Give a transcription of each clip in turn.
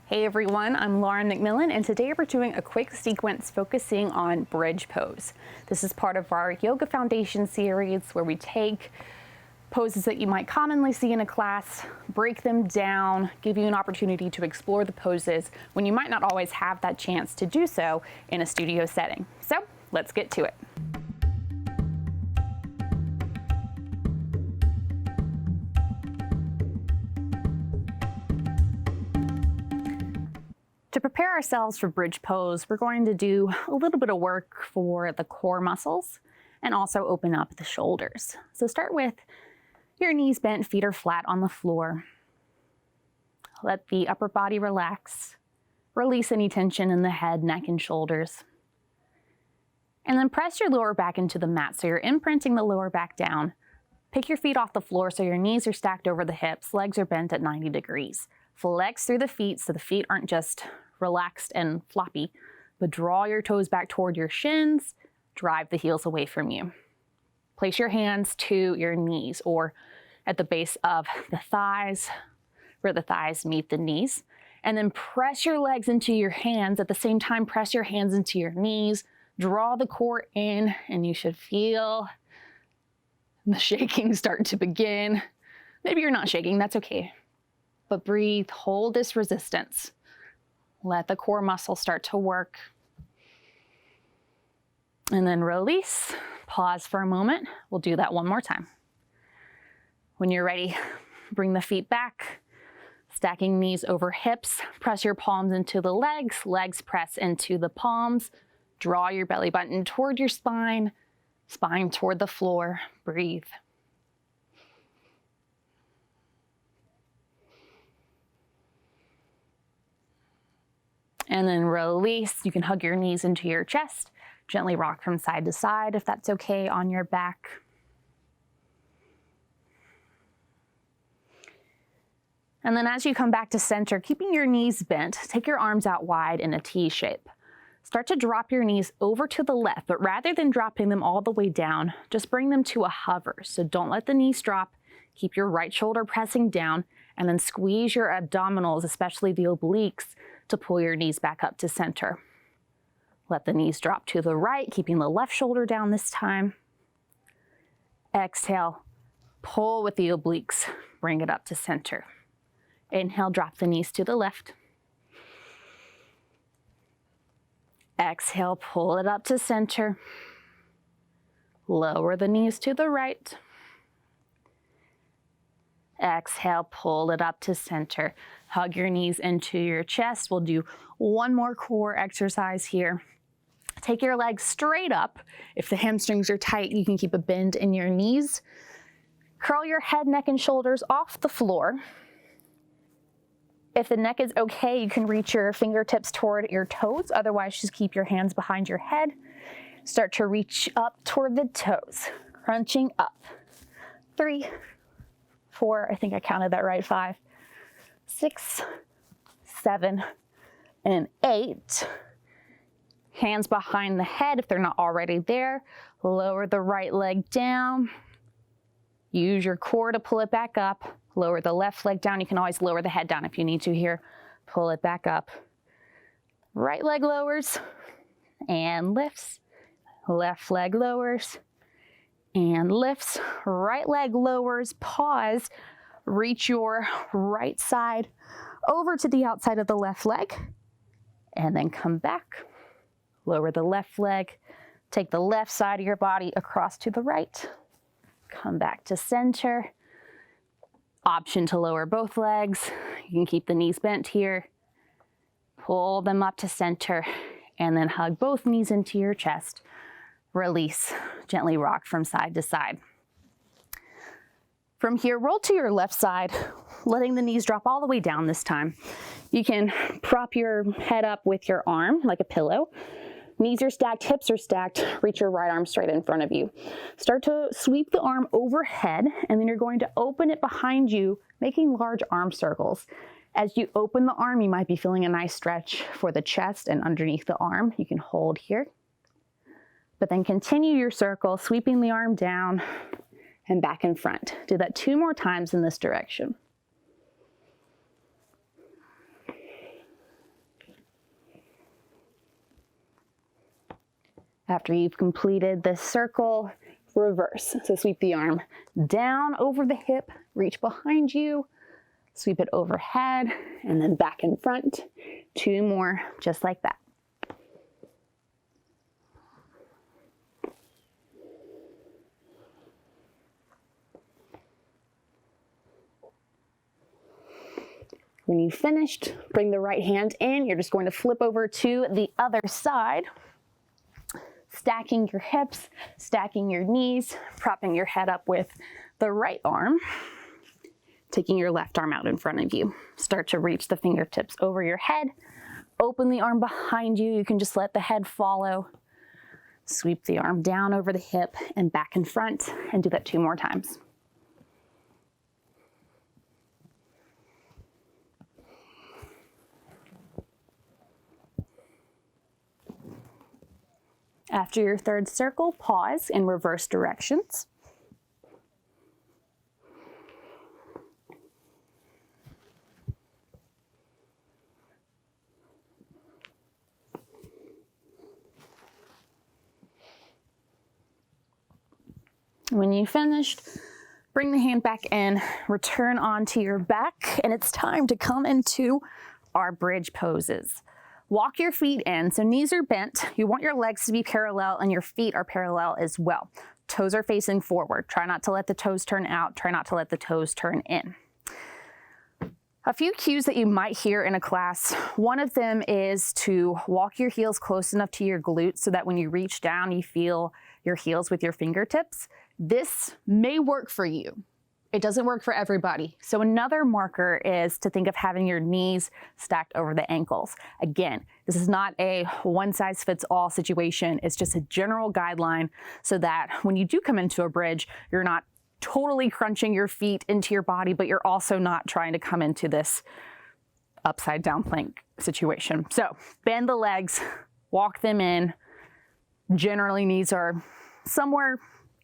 Hey everyone, I'm Lauren McMillan, and today we're doing a quick sequence focusing on bridge pose. This is part of our Yoga Foundation series where we take poses that you might commonly see in a class, break them down, give you an opportunity to explore the poses when you might not always have that chance to do so in a studio setting. So let's get to it. To prepare ourselves for bridge pose, we're going to do a little bit of work for the core muscles and also open up the shoulders. So start with your knees bent, feet are flat on the floor. Let the upper body relax. Release any tension in the head, neck, and shoulders. And then press your lower back into the mat. So you're imprinting the lower back down. Pick your feet off the floor so your knees are stacked over the hips, legs are bent at 90 degrees. Flex through the feet so the feet aren't just relaxed and floppy, but draw your toes back toward your shins, drive the heels away from you. Place your hands to your knees or at the base of the thighs, where the thighs meet the knees, and then press your legs into your hands. At the same time, press your hands into your knees, draw the core in, and you should feel the shaking start to begin. Maybe you're not shaking, that's okay. But breathe, hold this resistance. Let the core muscle start to work. And then release, pause for a moment. We'll do that one more time. When you're ready, bring the feet back, stacking knees over hips. Press your palms into the legs, legs press into the palms. Draw your belly button toward your spine, spine toward the floor. Breathe. And then release. You can hug your knees into your chest. Gently rock from side to side if that's okay on your back. And then as you come back to center, keeping your knees bent, take your arms out wide in a T shape. Start to drop your knees over to the left, but rather than dropping them all the way down, just bring them to a hover. So don't let the knees drop. Keep your right shoulder pressing down and then squeeze your abdominals, especially the obliques, to pull your knees back up to center. Let the knees drop to the right, keeping the left shoulder down this time. Exhale, pull with the obliques, bring it up to center. Inhale, drop the knees to the left. Exhale, pull it up to center. Lower the knees to the right. Exhale, pull it up to center. Hug your knees into your chest. We'll do one more core exercise here. Take your legs straight up. If the hamstrings are tight, you can keep a bend in your knees. Curl your head, neck, and shoulders off the floor. If the neck is okay, you can reach your fingertips toward your toes. Otherwise, just keep your hands behind your head. Start to reach up toward the toes, crunching up. 3, 4, I think I counted that right, 5, 6, 7, and 8. Hands behind the head if they're not already there. Lower the right leg down. Use your core to pull it back up. Lower the left leg down. You can always lower the head down if you need to here. Pull it back up. Right leg lowers and lifts. Left leg lowers and lifts. Right leg lowers, pause. Reach your right side over to the outside of the left leg and then come back. Lower the left leg. Take the left side of your body across to the right. Come back to center. Option to lower both legs. You can keep the knees bent here. Pull them up to center and then hug both knees into your chest. Release. Gently rock from side to side. From here, roll to your left side, letting the knees drop all the way down this time. You can prop your head up with your arm like a pillow. Knees are stacked, hips are stacked. Reach your right arm straight in front of you. Start to sweep the arm overhead, and then you're going to open it behind you, making large arm circles. As you open the arm, you might be feeling a nice stretch for the chest and underneath the arm. You can hold here, but then continue your circle, sweeping the arm down and back in front. Do that 2 more times in this direction. After you've completed this circle, reverse. So sweep the arm down over the hip, reach behind you, sweep it overhead, and then back in front. 2 more, just like that. When you've finished, bring the right hand in. You're just going to flip over to the other side, stacking your hips, stacking your knees, propping your head up with the right arm, taking your left arm out in front of you. Start to reach the fingertips over your head. Open the arm behind you. You can just let the head follow. Sweep the arm down over the hip and back in front, and do that 2 more times. After your third circle, pause in reverse directions. When you finished, bring the hand back in, return onto your back, and it's time to come into our bridge poses. Walk your feet in, so knees are bent. You want your legs to be parallel and your feet are parallel as well. Toes are facing forward. Try not to let the toes turn out. Try not to let the toes turn in. A few cues that you might hear in a class. One of them is to walk your heels close enough to your glutes so that when you reach down, you feel your heels with your fingertips. This may work for you. It doesn't work for everybody. So another marker is to think of having your knees stacked over the ankles. Again, this is not a one-size-fits-all situation. It's just a general guideline so that when you do come into a bridge, you're not totally crunching your feet into your body, but you're also not trying to come into this upside down plank situation. So bend the legs, walk them in. Generally, knees are somewhere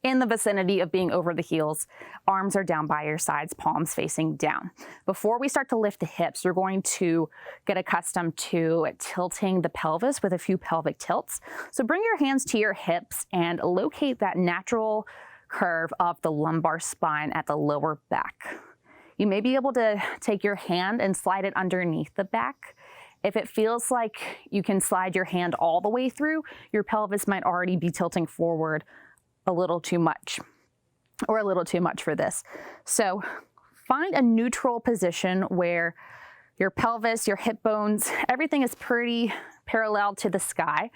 in the vicinity of being over the heels. Arms are down by your sides, palms facing down. Before we start to lift the hips, you're going to get accustomed to tilting the pelvis with a few pelvic tilts. So bring your hands to your hips and locate that natural curve of the lumbar spine at the lower back. You may be able to take your hand and slide it underneath the back. If it feels like you can slide your hand all the way through, your pelvis might already be tilting forward a little too much, or a little too much for this. So find a neutral position where your pelvis, your hip bones, everything is pretty parallel to the sky,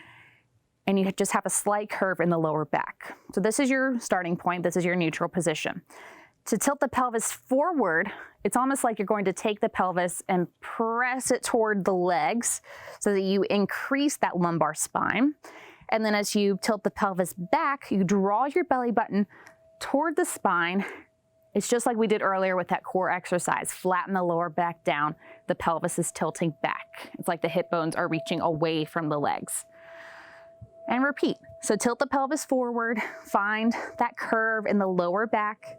and you just have a slight curve in the lower back. So this is your starting point. This is your neutral position. To tilt the pelvis forward, it's almost like you're going to take the pelvis and press it toward the legs so that you increase that lumbar spine. And then as you tilt the pelvis back, you draw your belly button toward the spine. It's just like we did earlier with that core exercise. Flatten the lower back down. The pelvis is tilting back. It's like the hip bones are reaching away from the legs. And repeat. So tilt the pelvis forward, find that curve in the lower back,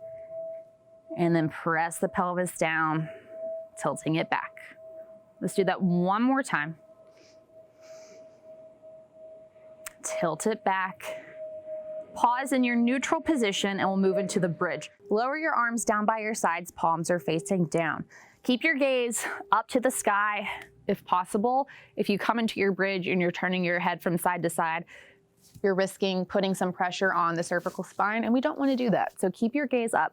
and then press the pelvis down, tilting it back. Let's do that one more time. Tilt it back. Pause in your neutral position and we'll move into the bridge. Lower your arms down by your sides, palms are facing down. Keep your gaze up to the sky if possible. If you come into your bridge and you're turning your head from side to side, you're risking putting some pressure on the cervical spine, and we don't want to do that. So keep your gaze up.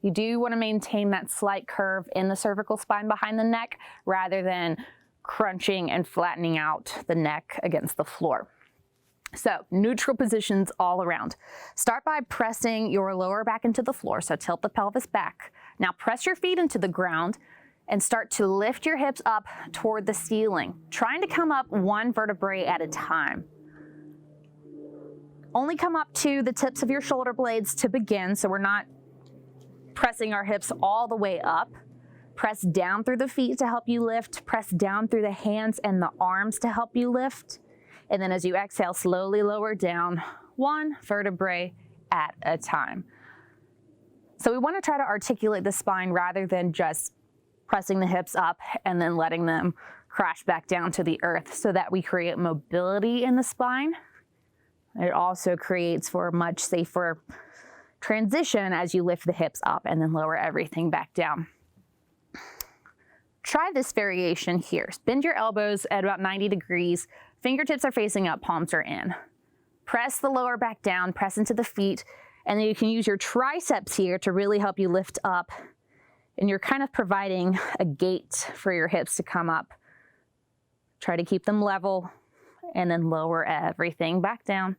You do want to maintain that slight curve in the cervical spine behind the neck rather than crunching and flattening out the neck against the floor. So neutral positions all around. Start by pressing your lower back into the floor, so tilt the pelvis back. Now press your feet into the ground and start to lift your hips up toward the ceiling, trying to come up one vertebrae at a time. Only come up to the tips of your shoulder blades to begin, so we're not pressing our hips all the way up. Press down through the feet to help you lift. Press down through the hands and the arms to help you lift. And then as you exhale, slowly lower down one vertebrae at a time. So we want to try to articulate the spine rather than just pressing the hips up and then letting them crash back down to the earth so that we create mobility in the spine It also creates for a much safer transition as you lift the hips up and then lower everything back down. Try this variation here. Bend your elbows at about 90 degrees. Fingertips are facing up, palms are in. Press the lower back down, press into the feet, and then you can use your triceps here to really help you lift up. And you're kind of providing a gate for your hips to come up. Try to keep them level and then lower everything back down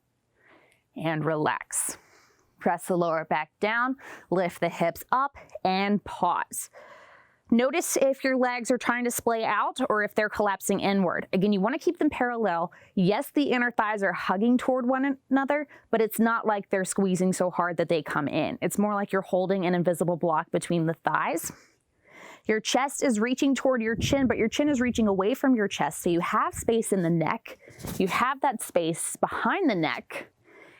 and relax. Press the lower back down, lift the hips up and pause. Notice if your legs are trying to splay out or if they're collapsing inward. Again, you want to keep them parallel. Yes, the inner thighs are hugging toward one another, but it's not like they're squeezing so hard that they come in. It's more like you're holding an invisible block between the thighs. Your chest is reaching toward your chin, but your chin is reaching away from your chest, so you have space in the neck. You have that space behind the neck.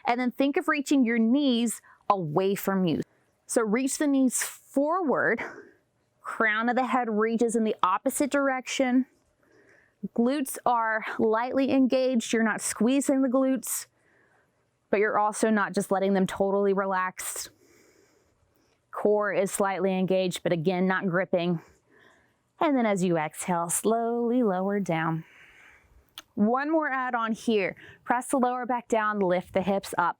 And then think of reaching your knees away from you. So reach the knees forward. Crown of the head reaches in the opposite direction. Glutes are lightly engaged. You're not squeezing the glutes, but you're also not just letting them totally relax. Core is slightly engaged, but again, not gripping. And then as you exhale, slowly lower down. One more add-on here. Press the lower back down, lift the hips up.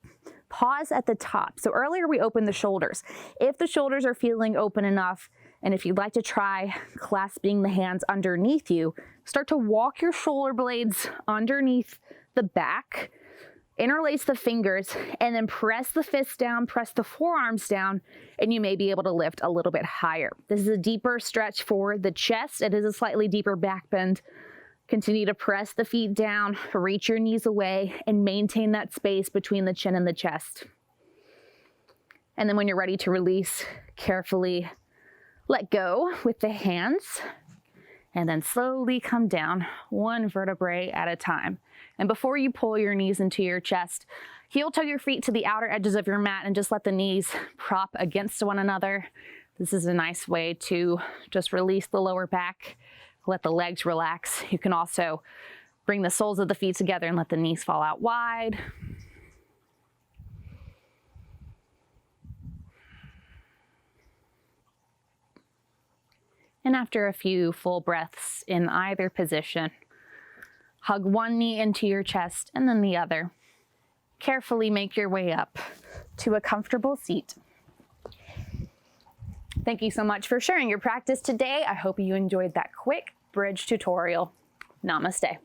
Pause at the top. So earlier we opened the shoulders. If the shoulders are feeling open enough, and if you'd like to try clasping the hands underneath you, start to walk your shoulder blades underneath the back, interlace the fingers, and then press the fists down, press the forearms down, and you may be able to lift a little bit higher. This is a deeper stretch for the chest. It is a slightly deeper back bend. Continue to press the feet down, reach your knees away, and maintain that space between the chin and the chest. And then when you're ready to release, carefully let go with the hands, and then slowly come down one vertebrae at a time. And before you pull your knees into your chest, heel toe your feet to the outer edges of your mat and just let the knees prop against one another. This is a nice way to just release the lower back, let the legs relax. You can also bring the soles of the feet together and let the knees fall out wide. And after a few full breaths in either position, hug one knee into your chest and then the other. Carefully make your way up to a comfortable seat. Thank you so much for sharing your practice today. I hope you enjoyed that quick bridge tutorial. Namaste.